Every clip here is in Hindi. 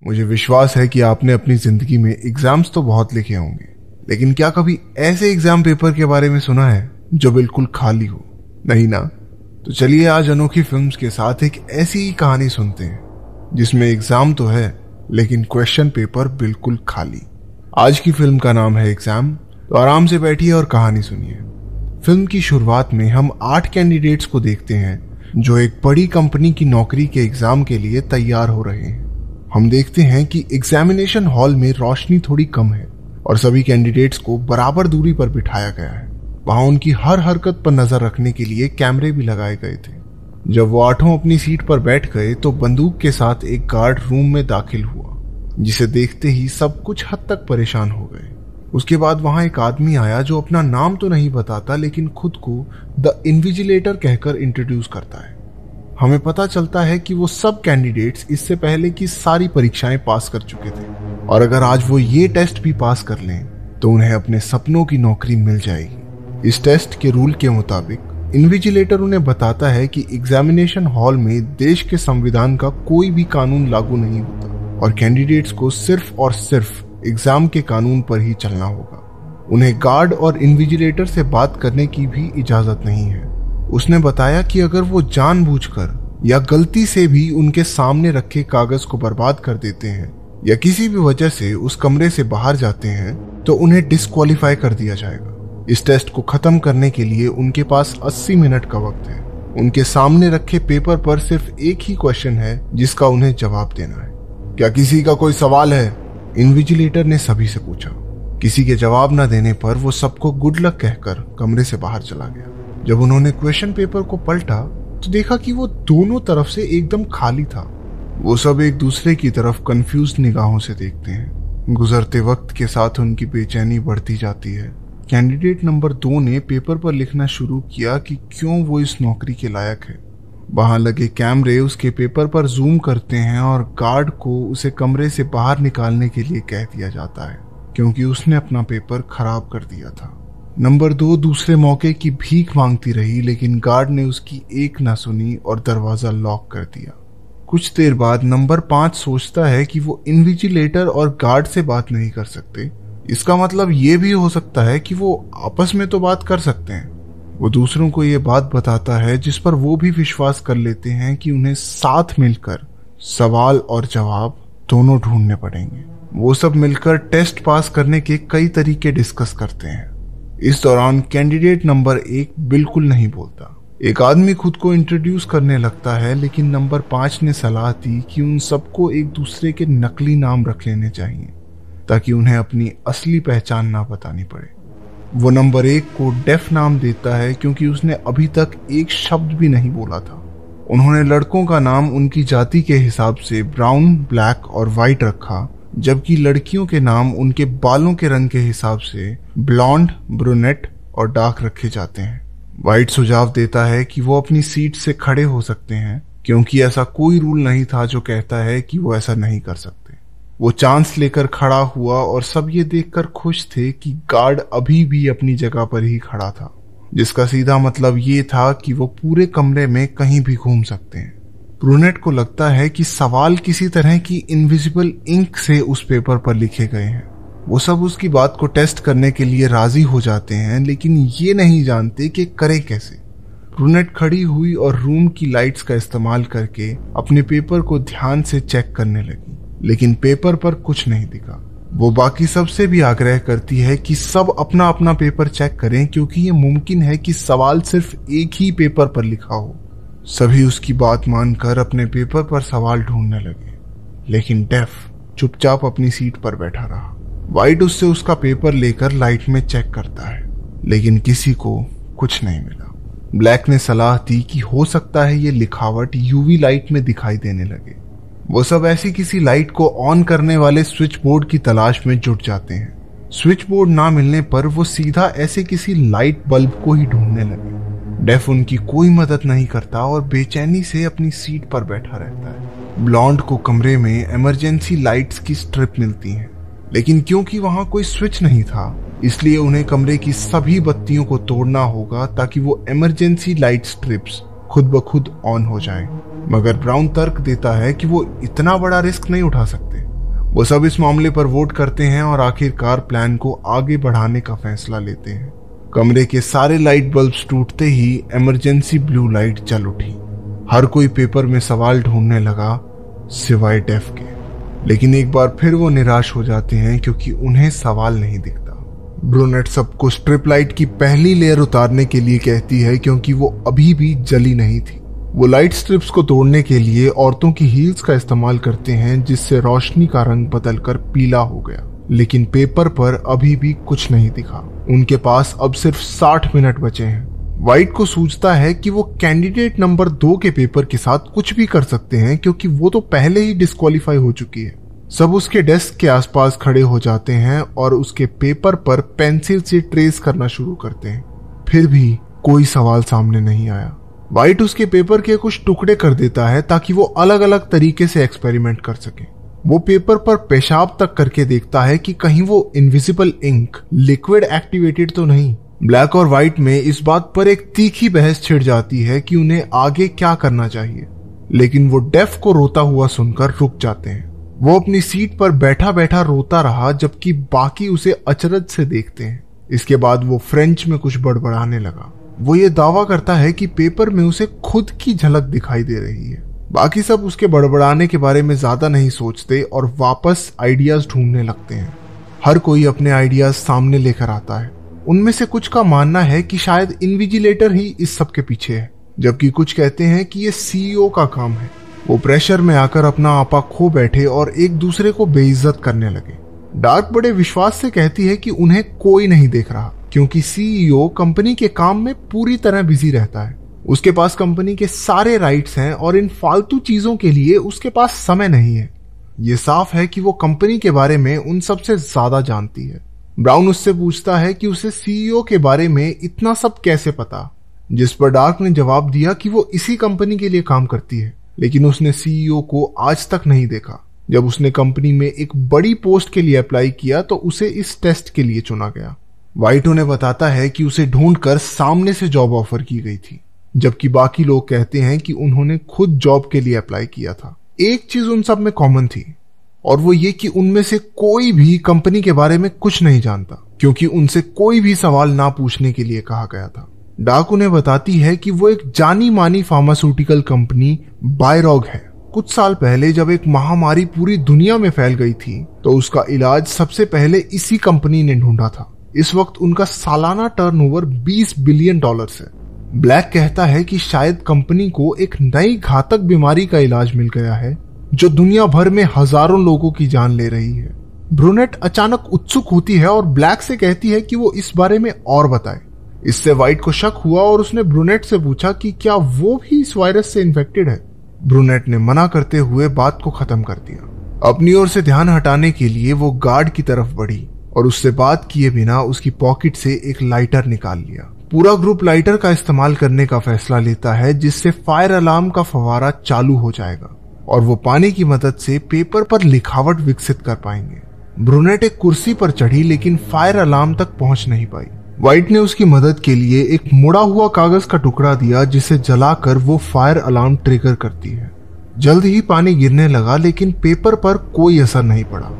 मुझे विश्वास है कि आपने अपनी जिंदगी में एग्जाम्स तो बहुत लिखे होंगे, लेकिन क्या कभी ऐसे एग्जाम पेपर के बारे में सुना है जो बिल्कुल खाली हो? नहीं ना? तो चलिए आज अनोखी फिल्म्स के साथ एक ऐसी ही कहानी सुनते हैं जिसमें एग्जाम तो है लेकिन क्वेश्चन पेपर बिल्कुल खाली। आज की फिल्म का नाम है एग्जाम, तो आराम से बैठिए और कहानी सुनिए। फिल्म की शुरुआत में हम 8 कैंडिडेट्स को देखते हैं जो एक बड़ी कंपनी की नौकरी के एग्जाम के लिए तैयार हो रहे हैं। हम देखते हैं कि एग्जामिनेशन हॉल में रोशनी थोड़ी कम है और सभी कैंडिडेट्स को बराबर दूरी पर बिठाया गया है। वहां उनकी हर हरकत पर नजर रखने के लिए कैमरे भी लगाए गए थे। जब वो 8 अपनी सीट पर बैठ गए तो बंदूक के साथ एक गार्ड रूम में दाखिल हुआ, जिसे देखते ही सब कुछ हद तक परेशान हो गए। उसके बाद वहां एक आदमी आया जो अपना नाम तो नहीं बताता लेकिन खुद को द इन्विजिलेटर कहकर इंट्रोड्यूस करता है। हमें पता चलता है कि वो सब कैंडिडेट्स इससे पहले की सारी परीक्षाएं पास कर चुके थे और अगर आज वो ये टेस्ट भी पास कर लें तो उन्हें अपने सपनों की नौकरी मिल जाएगी। इस टेस्ट के रूल के मुताबिक इन्विजिलेटर उन्हें बताता है कि एग्जामिनेशन हॉल में देश के संविधान का कोई भी कानून लागू नहीं होता और कैंडिडेट्स को सिर्फ और सिर्फ एग्जाम के कानून पर ही चलना होगा। उन्हें गार्ड और इन्विजिलेटर से बात करने की भी इजाजत नहीं है। उसने बताया कि अगर वो जानबूझकर या गलती से भी उनके सामने रखे कागज को बर्बाद कर देते हैं या किसी भी वजह से उस कमरे से बाहर जाते हैं तो उन्हें डिस्क्वालीफाई कर दिया जाएगा। इस टेस्ट को खत्म करने के लिए उनके पास 80 मिनट का वक्त है। उनके सामने रखे पेपर पर सिर्फ एक ही क्वेश्चन है जिसका उन्हें जवाब देना है। क्या किसी का कोई सवाल है? इन्विजिलेटर ने सभी से पूछा। किसी के जवाब न देने पर वो सबको गुड लक कहकर कमरे से बाहर चला गया। जब उन्होंने क्वेश्चन पेपर को पलटा तो देखा कि वो दोनों तरफ से एकदम खाली था। वो सब एक दूसरे की तरफ कंफ्यूज्ड निगाहों से देखते हैं। गुजरते वक्त के साथ उनकी बेचैनी बढ़ती जाती है। कैंडिडेट नंबर 2 ने पेपर पर लिखना शुरू किया कि क्यों वो इस नौकरी के लायक है। वहां लगे कैमरे उसके पेपर पर जूम करते हैं और गार्ड को उसे कमरे से बाहर निकालने के लिए कह दिया जाता है क्योंकि उसने अपना पेपर खराब कर दिया था। नंबर 2 दूसरे मौके की भीख मांगती रही लेकिन गार्ड ने उसकी एक ना सुनी और दरवाजा लॉक कर दिया। कुछ देर बाद नंबर 5 सोचता है कि वो इन्विजिलेटर और गार्ड से बात नहीं कर सकते। इसका मतलब ये भी हो सकता है कि वो आपस में तो बात कर सकते हैं। वो दूसरों को ये बात बताता है जिस पर वो भी विश्वास कर लेते हैं कि उन्हें साथ मिलकर सवाल और जवाब दोनों ढूंढने पड़ेंगे। वो सब मिलकर टेस्ट पास करने के कई तरीके डिस्कस करते हैं। इस दौरान कैंडिडेट नंबर 1 बिल्कुल नहीं बोलता। एक आदमी खुद को इंट्रोड्यूस करने लगता है लेकिन नंबर 5 ने सलाह दी कि उन सबको एक दूसरे के नकली नाम रख लेने चाहिए ताकि उन्हें अपनी असली पहचान ना बतानी पड़े। वो नंबर 1 को डेफ नाम देता है क्योंकि उसने अभी तक एक शब्द भी नहीं बोला था। उन्होंने लड़कों का नाम उनकी जाति के हिसाब से ब्राउन, ब्लैक और व्हाइट रखा, जबकि लड़कियों के नाम उनके बालों के रंग के हिसाब से ब्लॉन्ड, ब्रूनेट और डार्क रखे जाते हैं। व्हाइट सुझाव देता है कि वो अपनी सीट से खड़े हो सकते हैं क्योंकि ऐसा कोई रूल नहीं था जो कहता है कि वो ऐसा नहीं कर सकते। वो चांस लेकर खड़ा हुआ और सब ये देखकर खुश थे कि गार्ड अभी भी अपनी जगह पर ही खड़ा था, जिसका सीधा मतलब ये था कि वो पूरे कमरे में कहीं भी घूम सकते हैं। ब्रूनेट को लगता है कि सवाल किसी तरह की इनविजिबल इंक से उस पेपर पर लिखे गए हैं। वो सब उसकी बात को टेस्ट करने के लिए राजी हो जाते हैं लेकिन ये नहीं जानते कि करे कैसे। ब्रूनेट खड़ी हुई और रूम की लाइट्स का इस्तेमाल करके अपने पेपर को ध्यान से चेक करने लगी लेकिन पेपर पर कुछ नहीं दिखा। वो बाकी सबसे भी आग्रह करती है कि सब अपना अपना पेपर चेक करें क्योंकि ये मुमकिन है कि सवाल सिर्फ एक ही पेपर पर लिखा हो। सभी उसकी बात मानकर अपने पेपर पर सवाल ढूंढने लगे लेकिन डेफ चुपचाप अपनी सीट पर बैठा रहा। व्हाइट उससे उसका पेपर लेकर लाइट में चेक करता है लेकिन किसी को कुछ नहीं मिला। ब्लैक ने सलाह दी कि हो सकता है ये लिखावट यूवी लाइट में दिखाई देने लगे। वो सब ऐसी किसी लाइट को ऑन करने वाले स्विच बोर्ड की तलाश में जुट जाते हैं। स्विच बोर्ड ना मिलने पर वो सीधा ऐसे किसी लाइट बल्ब को ही ढूंढने लगे। डेफ उनकी कोई मदद नहीं करता और बेचैनी से अपनी सीट पर बैठा रहता है। ब्लॉन्ड को कमरे में इमरजेंसी लाइट्स की स्ट्रिप मिलती हैं लेकिन क्योंकि वहां कोई स्विच नहीं था इसलिए उन्हें कमरे की सभी बत्तियों को तोड़ना होगा ताकि वो इमरजेंसी लाइट स्ट्रिप्स खुद ब खुद ऑन हो जाएं। मगर ब्राउन तर्क देता है कि वो इतना बड़ा रिस्क नहीं उठा सकते। वो सब इस मामले पर वोट करते हैं और आखिरकार प्लान को आगे बढ़ाने का फैसला लेते हैं। कमरे के सारे लाइट बल्ब्स टूटते ही इमरजेंसी ब्लू लाइट जल उठी। हर कोई पेपर में सवाल ढूंढने लगा सिवाय डेफ के, लेकिन एक बार फिर वो निराश हो जाते हैं क्योंकि उन्हें सवाल नहीं दिखता। ब्रूनेट सबको स्ट्रिप लाइट की पहली लेयर उतारने के लिए कहती है क्योंकि वो अभी भी जली नहीं थी। वो लाइट स्ट्रिप्स को तोड़ने के लिए औरतों की हील्स का इस्तेमाल करते हैं जिससे रोशनी का रंग बदलकर पीला हो गया, लेकिन पेपर पर अभी भी कुछ नहीं दिखा। उनके पास अब सिर्फ 60 मिनट बचे हैं। वाइट को सूझता है कि वो कैंडिडेट नंबर 2 के पेपर के साथ कुछ भी कर सकते हैं क्योंकि वो तो पहले ही डिस्क्वालीफाई हो चुकी है। सब उसके डेस्क के आसपास खड़े हो जाते हैं और उसके पेपर पर पेंसिल से ट्रेस करना शुरू करते हैं। फिर भी कोई सवाल सामने नहीं आया। वाइट उसके पेपर के कुछ टुकड़े कर देता है ताकि वो अलग अलग तरीके से एक्सपेरिमेंट कर सके। वो पेपर पर पेशाब तक करके देखता है कि कहीं वो इनविजिबल इंक लिक्विड एक्टिवेटेड तो नहीं। ब्लैक और व्हाइट में इस बात पर एक तीखी बहस छिड़ जाती है कि उन्हें आगे क्या करना चाहिए, लेकिन वो डेफ को रोता हुआ सुनकर रुक जाते हैं। वो अपनी सीट पर बैठा बैठा रोता रहा जबकि बाकी उसे अचरज से देखते हैं। इसके बाद वो फ्रेंच में कुछ बड़बड़ाने लगा। वो ये दावा करता है कि पेपर में उसे खुद की झलक दिखाई दे रही है। बाकी सब उसके बड़बड़ाने के बारे में ज्यादा नहीं सोचते और वापस आइडियाज ढूंढने लगते हैं। हर कोई अपने आइडियाज सामने लेकर आता है। उनमें से कुछ का मानना है कि शायद इन्विजिलेटर ही इस सब के पीछे है, जबकि कुछ कहते हैं कि ये सीईओ का काम है। वो प्रेशर में आकर अपना आपा खो बैठे और एक दूसरे को बेइज्जत करने लगे। डार्क बड़े विश्वास से कहती है कि उन्हें कोई नहीं देख रहा क्योंकि सीईओ कंपनी के काम में पूरी तरह बिजी रहता है। उसके पास कंपनी के सारे राइट्स हैं और इन फालतू चीजों के लिए उसके पास समय नहीं है। ये साफ है कि वो कंपनी के बारे में उन सबसे ज्यादा जानती है। ब्राउन उससे पूछता है कि उसे सीईओ के बारे में इतना सब कैसे पता, जिस पर डार्क ने जवाब दिया कि वो इसी कंपनी के लिए काम करती है, लेकिन उसने सीईओ को आज तक नहीं देखा। जब उसने कंपनी में एक बड़ी पोस्ट के लिए अप्लाई किया तो उसे इस टेस्ट के लिए चुना गया। व्हाइट उन्हें बताता है कि उसे ढूंढकर सामने से जॉब ऑफर की गई थी, जबकि बाकी लोग कहते हैं कि उन्होंने खुद जॉब के लिए अप्लाई किया था। एक चीज उन सब में कॉमन थी और वो ये कि उनमें से कोई भी कंपनी के बारे में कुछ नहीं जानता क्योंकि उनसे कोई भी सवाल ना पूछने के लिए कहा गया था। डार्क उन्हें बताती है कि वो एक जानी मानी फार्मास्यूटिकल कंपनी बायरॉग है। कुछ साल पहले जब एक महामारी पूरी दुनिया में फैल गई थी तो उसका इलाज सबसे पहले इसी कंपनी ने ढूंढा था। इस वक्त उनका सालाना टर्नओवर $20 बिलियन है। ब्लैक कहता है कि शायद कंपनी को एक नई घातक बीमारी का इलाज मिल गया है जो दुनिया भर में हजारों लोगों की जान ले रही है। ब्रूनेट अचानक उत्सुक होती है और ब्लैक से कहती है कि वो इस बारे में और बताए। इससे व्हाइट को शक हुआ और उसने ब्रूनेट से पूछा कि क्या वो भी इस वायरस से इन्फेक्टेड है। ब्रूनेट ने मना करते हुए बात को खत्म कर दिया। अपनी ओर से ध्यान हटाने के लिए वो गार्ड की तरफ बढ़ी और उससे बात किए बिना उसकी पॉकेट से एक लाइटर निकाल लिया। पूरा ग्रुप लाइटर का इस्तेमाल करने का फैसला लेता है जिससे फायर अलार्म का फवारा चालू हो जाएगा और वो पानी की मदद से पेपर पर लिखावट विकसित कर पाएंगे। ब्रूनेट एक कुर्सी पर चढ़ी लेकिन फायर अलार्म तक पहुंच नहीं पाई। व्हाइट ने उसकी मदद के लिए एक मुड़ा हुआ कागज का टुकड़ा दिया जिसे जलाकर वो फायर अलार्म ट्रिगर करती है। जल्द ही पानी गिरने लगा लेकिन पेपर पर कोई असर नहीं पड़ा।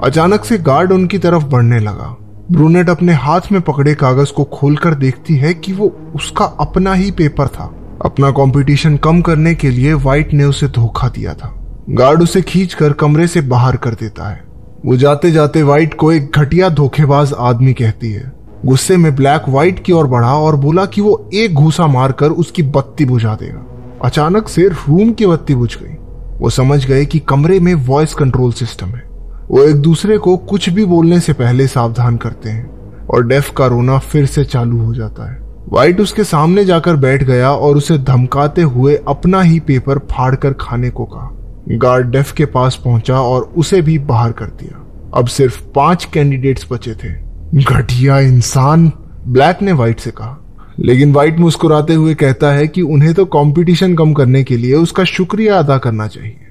अचानक से गार्ड उनकी तरफ बढ़ने लगा। ब्रूनेट अपने हाथ में पकड़े कागज को खोलकर देखती है कि वो उसका अपना ही पेपर था। अपना कंपटीशन कम करने के लिए व्हाइट ने उसे धोखा दिया था। गार्ड उसे खींचकर कमरे से बाहर कर देता है। वो जाते जाते व्हाइट को एक घटिया धोखेबाज आदमी कहती है। गुस्से में ब्लैक व्हाइट की ओर बढ़ा और बोला कि वो एक घूसा मारकर उसकी बत्ती बुझा देगा। अचानक से रूम की बत्ती बुझ गई। वो समझ गए कि कमरे में वॉइस कंट्रोल सिस्टम है। वो एक दूसरे को कुछ भी बोलने से पहले सावधान करते हैं और डेफ का रोना फिर से चालू हो जाता है। व्हाइट उसके सामने जाकर बैठ गया और उसे धमकाते हुए अपना ही पेपर फाड़कर खाने को कहा। गार्ड डेफ के पास पहुंचा और उसे भी बाहर कर दिया। अब सिर्फ 5 कैंडिडेट्स बचे थे। घटिया इंसान, ब्लैक ने व्हाइट से कहा, लेकिन व्हाइट मुस्कुराते हुए कहता है कि उन्हें तो कंपटीशन कम करने के लिए उसका शुक्रिया अदा करना चाहिए।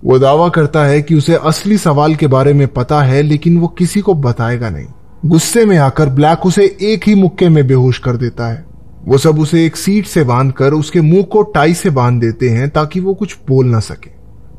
वो दावा करता है कि उसे असली सवाल के बारे में पता है लेकिन वो किसी को बताएगा नहीं। गुस्से में आकर ब्लैक उसे एक ही मुक्के में बेहोश कर देता है। वो सब उसे एक सीट से बांधकर उसके मुंह को टाई से बांध देते हैं ताकि वो कुछ बोल ना सके।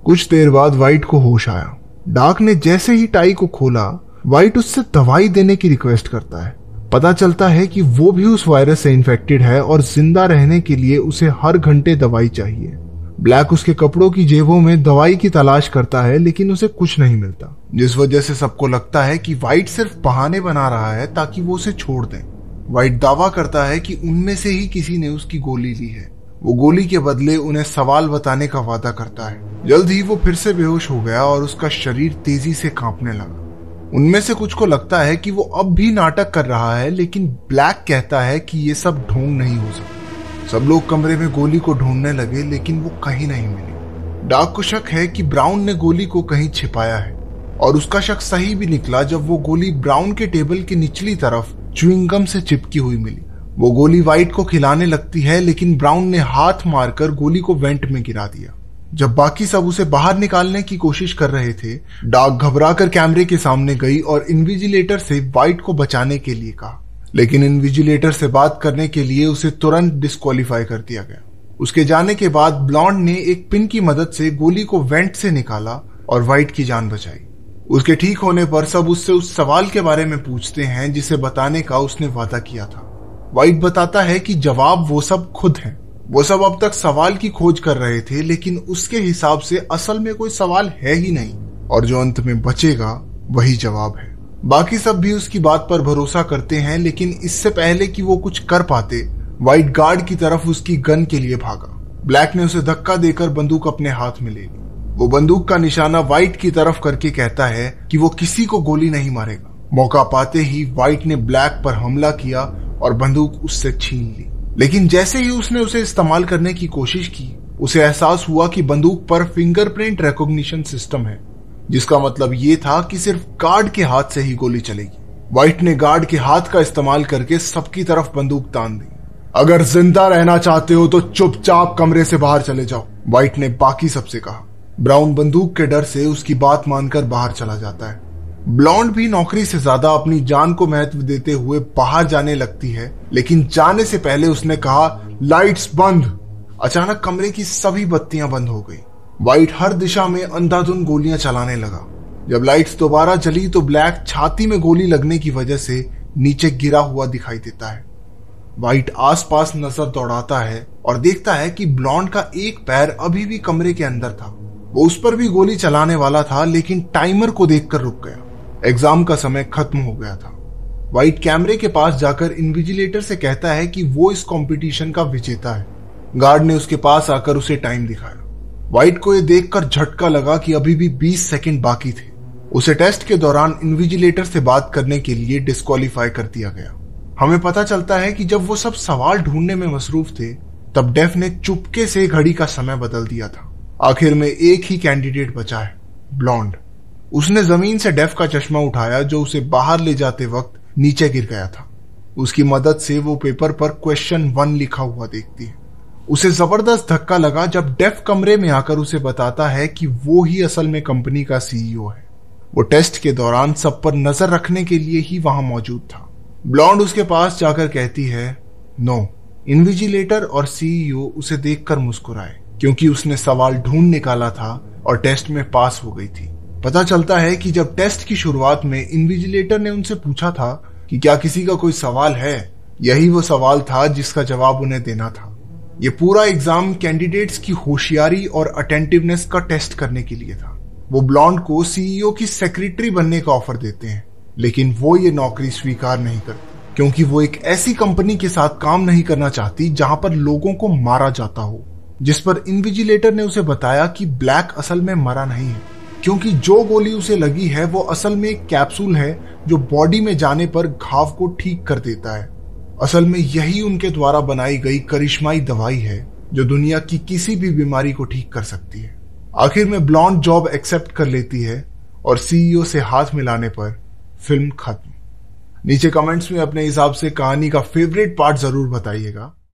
कुछ देर बाद व्हाइट को होश आया। डार्क ने जैसे ही टाई को खोला, व्हाइट उससे दवाई देने की रिक्वेस्ट करता है। पता चलता है कि वो भी उस वायरस से इन्फेक्टेड है और जिंदा रहने के लिए उसे हर घंटे दवाई चाहिए। ब्लैक उसके कपड़ों की जेबों में दवाई की तलाश करता है, लेकिन उसे कुछ नहीं मिलता, जिस वजह से सबको लगता है कि व्हाइट सिर्फ बहाने बना रहा है ताकि वो उसे छोड़ दें। व्हाइट दावा करता है कि उनमें से ही किसी ने उसकी गोली ली है। वो गोली के बदले उन्हें सवाल बताने का वादा करता है। जल्द ही वो फिर से बेहोश हो गया और उसका शरीर तेजी से कांपने लगा। उनमें से कुछ को लगता है कि वो अब भी नाटक कर रहा है, लेकिन ब्लैक कहता है कि ये सब ढोंग नहीं हो सकता। सब लोग कमरे में गोली को ढूंढने लगे, लेकिन वो कहीं नहीं मिली। डार्क को शक है कि ब्राउन ने गोली को कहीं छिपाया है, और उसका शक सही भी निकला जब वो गोली ब्राउन के टेबल की निचली तरफ च्युइंगम से चिपकी हुई मिली। वो गोली व्हाइट को खिलाने लगती है, लेकिन ब्राउन ने हाथ मारकर गोली को वेंट में गिरा दिया। जब बाकी सब उसे बाहर निकालने की कोशिश कर रहे थे, डार्क घबराकर कैमरे के सामने गई और इन्विजिलेटर से व्हाइट को बचाने के लिए कहा, लेकिन इन्विजिलेटर से बात करने के लिए उसे तुरंत डिस्क्वालीफाई कर दिया गया। उसके जाने के बाद ब्लॉन्ड ने एक पिन की मदद से गोली को वेंट से निकाला और व्हाइट की जान बचाई। उसके ठीक होने पर सब उससे उस सवाल के बारे में पूछते हैं जिसे बताने का उसने वादा किया था। व्हाइट बताता है कि जवाब वो सब खुद है। वो सब अब तक सवाल की खोज कर रहे थे, लेकिन उसके हिसाब से असल में कोई सवाल है ही नहीं, और जो अंत में बचेगा वही जवाब है। बाकी सब भी उसकी बात पर भरोसा करते हैं, लेकिन इससे पहले कि वो कुछ कर पाते, व्हाइट गार्ड की तरफ उसकी गन के लिए भागा। ब्लैक ने उसे धक्का देकर बंदूक अपने हाथ में ले ली। वो बंदूक का निशाना व्हाइट की तरफ करके कहता है कि वो किसी को गोली नहीं मारेगा। मौका पाते ही व्हाइट ने ब्लैक पर हमला किया और बंदूक उससे छीन ली, लेकिन जैसे ही उसने उसे इस्तेमाल करने की कोशिश की, उसे एहसास हुआ कि बंदूक पर फिंगरप्रिंट रिकॉग्निशन सिस्टम है, जिसका मतलब ये था कि सिर्फ गार्ड के हाथ से ही गोली चलेगी। व्हाइट ने गार्ड के हाथ का इस्तेमाल करके सबकी तरफ बंदूक तान दी। अगर जिंदा रहना चाहते हो तो चुपचाप कमरे से बाहर चले जाओ, व्हाइट ने बाकी सबसे कहा। ब्राउन बंदूक के डर से उसकी बात मानकर बाहर चला जाता है। ब्लॉन्ड भी नौकरी से ज्यादा अपनी जान को महत्व देते हुए बाहर जाने लगती है, लेकिन जाने से पहले उसने कहा, लाइट्स बंद। अचानक कमरे की सभी बत्तियां बंद हो गई। व्हाइट हर दिशा में अंधाधुंध गोलियां चलाने लगा। जब लाइट्स दोबारा जली तो ब्लैक छाती में गोली लगने की वजह से नीचे गिरा हुआ दिखाई देता है। व्हाइट आसपास नजर दौड़ाता है और देखता है कि ब्लॉन्ड का एक पैर अभी भी कमरे के अंदर था। वो उस पर भी गोली चलाने वाला था, लेकिन टाइमर को देखकर रुक गया। एग्जाम का समय खत्म हो गया था। व्हाइट कैमरे के पास जाकर इन्विजिलेटर से कहता है कि वो इस कंपटीशन का विजेता है। गार्ड ने उसके पास आकर उसे टाइम दिखाया। व्हाइट को यह देखकर झटका लगा कि अभी भी 20 सेकंड बाकी थे। उसे टेस्ट के दौरान इन्विजिलेटर से बात करने के लिए डिस्क्वालीफाई कर दिया गया। हमें पता चलता है कि जब वो सब सवाल ढूंढने में मसरूफ थे, तब डेफ ने चुपके से घड़ी का समय बदल दिया था। आखिर में एक ही कैंडिडेट बचा है, ब्लॉन्ड। उसने जमीन से डेफ का चश्मा उठाया जो उसे बाहर ले जाते वक्त नीचे गिर गया था। उसकी मदद से वो पेपर पर क्वेश्चन 1 लिखा हुआ देखती है। उसे जबरदस्त धक्का लगा जब डेफ कमरे में आकर उसे बताता है कि वो ही असल में कंपनी का सीईओ है। वो टेस्ट के दौरान सब पर नजर रखने के लिए ही वहां मौजूद था। ब्लॉन्ड उसके पास जाकर कहती है, नो। इन्विजिलेटर और सीईओ उसे देखकर मुस्कुराए, क्योंकि उसने सवाल ढूंढ निकाला था और टेस्ट में पास हो गई थी। पता चलता है कि जब टेस्ट की शुरुआत में इन्विजिलेटर ने उनसे पूछा था कि क्या किसी का कोई सवाल है, यही वो सवाल था जिसका जवाब उन्हें देना था। ये पूरा एग्जाम कैंडिडेट्स की होशियारी और अटेंटिवनेस का टेस्ट करने के लिए था। वो ब्लॉन्ड को सीईओ की सेक्रेटरी बनने का ऑफर देते हैं, लेकिन वो ये नौकरी स्वीकार नहीं करती, क्योंकि वो एक ऐसी कंपनी के साथ काम नहीं करना चाहती जहां पर लोगों को मारा जाता हो। जिस पर इन्विजिलेटर ने उसे बताया कि ब्लैक असल में मरा नहीं है, क्योंकि जो गोली उसे लगी है वो असल में एक कैप्सूल है जो बॉडी में जाने पर घाव को ठीक कर देता है। असल में यही उनके द्वारा बनाई गई करिश्माई दवाई है जो दुनिया की किसी भी बीमारी को ठीक कर सकती है। आखिर में ब्लॉन्ड जॉब एक्सेप्ट कर लेती है और सीईओ से हाथ मिलाने पर फिल्म खत्म। नीचे कमेंट्स में अपने हिसाब से कहानी का फेवरेट पार्ट जरूर बताइएगा।